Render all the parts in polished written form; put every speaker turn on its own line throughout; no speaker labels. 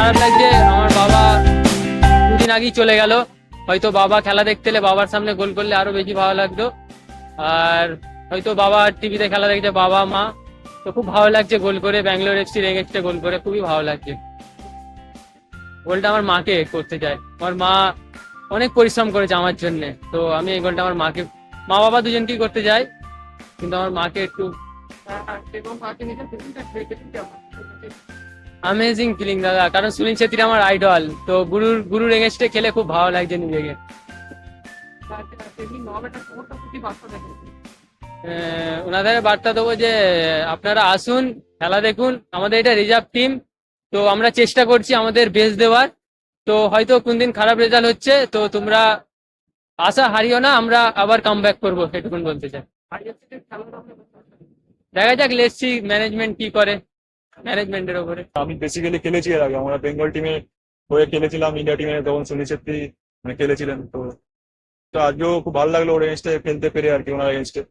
খারাপ লাগছে, আমার বাবা দুদিন আগেই চলে গেল। হয়তো বাবা খেলা দেখতে এলে বাবার সামনে গোল করলে আরো বেশি ভালো লাগতো। আর হয়তো বাবা টিভিতে খেলা দেখছে, বাবা মা, তো খুব ভালো লাগছে গোল করে, ব্যাঙ্গালোর এফসির এগেইনস্টে গোল করে খুবই ভালো লাগছে। গোলটা আমার মাকে করতে চাই, আমার মা অনেক পরিশ্রম করেছে আমার জন্য, তো আমি এই গোলটা আমার মাকে, মা বাবা দুজনকেই করতে চাই, কিন্তু আমার মাকে একটু অ্যামেজিং ফিলিং দাদা, কারণ সুনীল ছেত্রী আমার আইডল, তো গুরুর এগেইনস্টে খেলে খুব ভালো লাগছে নিজেকে। ওনাদের বার্তা দেবো যে আপনারা আসুন, খেলা দেখুন, আমাদের এটা রিজার্ভ টিম, তো আমরা চেষ্টা করছি আমাদের বেস্ট দেওয়ার। তো হয়তো কোনদিন খারাপ রেজাল্ট হচ্ছে, তো তোমরা আশা হারিও না, আমরা আবার কাম ব্যাক করবো, এটুকুন বলতে চাই। দেখা যাক, লেটসি ম্যানেজমেন্ট কি করে, ম্যানেজমেন্টের ওপরে।
আমি বেসিক্যালি খেলেছি এর আগে, আমরা বেঙ্গল টিমে হয়ে খেলেছিলাম, ইন্ডিয়া টিমে তখন সুনীল ছেত্রী মানে খেলেছিলেন। তো তো আজকেও খুব ভালো লাগলো ওর এগেনস্টে খেলতে পেরে আর কি, ওনার এগেনস্টে।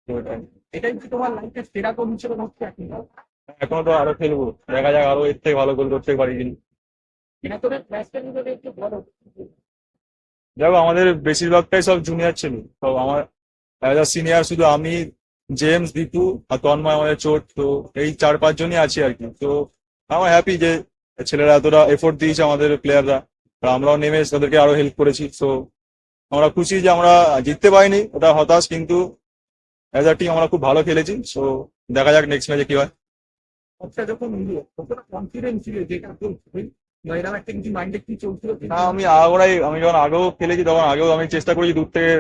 তো
এটাই কি তোমার লাইফের সেরা গোল হিসেবে ভাবছো এখন?
এখনো তো আরো খেলবো, দেখা যাক আরো এর থেকে ভালো গোল করতে পারি কিনা।
এটা তোর ম্যাচটা যদি একটু বলো।
দেখো আমাদের বেশিরভাগটাই সব জুনিয়র ছিল, সব আমার অ্যাজ আ সিনিয়র শুধু আমি, জেমস, দীপু আর তন্ময় আমাদের চোট, তো এই 4-5 জনই আছি আর কি। তো আমার হ্যাপি যে ছেলেরা এতটা এফোর্ট দিয়েছে, আমাদের প্লেয়াররা, আর আমরাও নেমে তাদেরকে আরো হেল্প করেছি। তো আমরা খুশি যে আমরা জিততে পারিনি, ওটা হতাশ, কিন্তু অ্যাজ আ টিম আমরা খুব ভালো খেলেছি। সো দেখা যাক নেক্সট ম্যাচে কি হয়।
সবটা যখন নিলো কতটা কনফিডেন্স ছিল যেটা গোল হবে, বা এরকম একটা কিছু মাইন্ডে কি চলছিল?
না, আমি যখন আগেও খেলেছি তখন আগেও আমি চেষ্টা করেছি দূর থেকে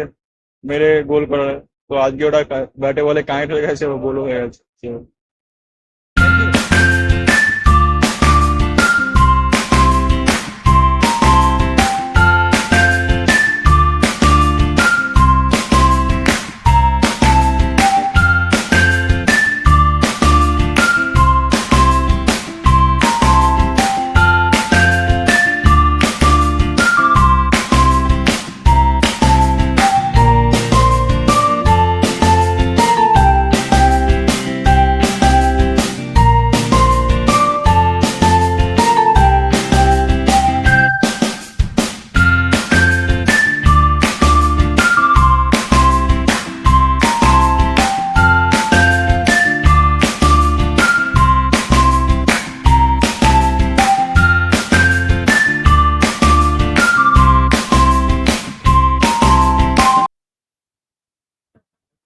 মেরে গোল করার। তো আজকে ওটা ব্যাটে বলে কানেক্ট হয়ে গেছে, গোলও হয়ে গেছে।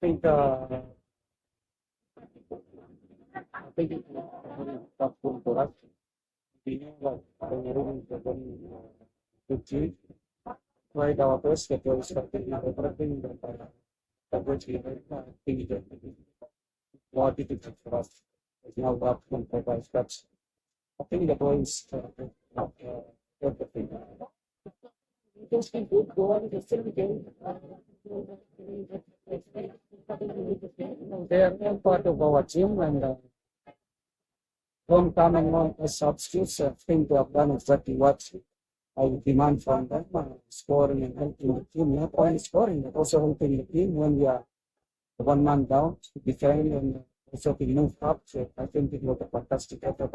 think I think it's a very tough one for us. We know that Cameroon is a very good team. Tried our best, but there is something everything that which we think that it is more difficult for us. It's now about 25 steps. I think the boys everything. Just a good goal, just a game. They are all part of our team, and don't come and want as substitutes. I think they have done exactly what I would demand from them, scoring and helping the team. Not only scoring, but also helping the team when we are one man down to defend and also to move up. So I think it was a fantastic effort.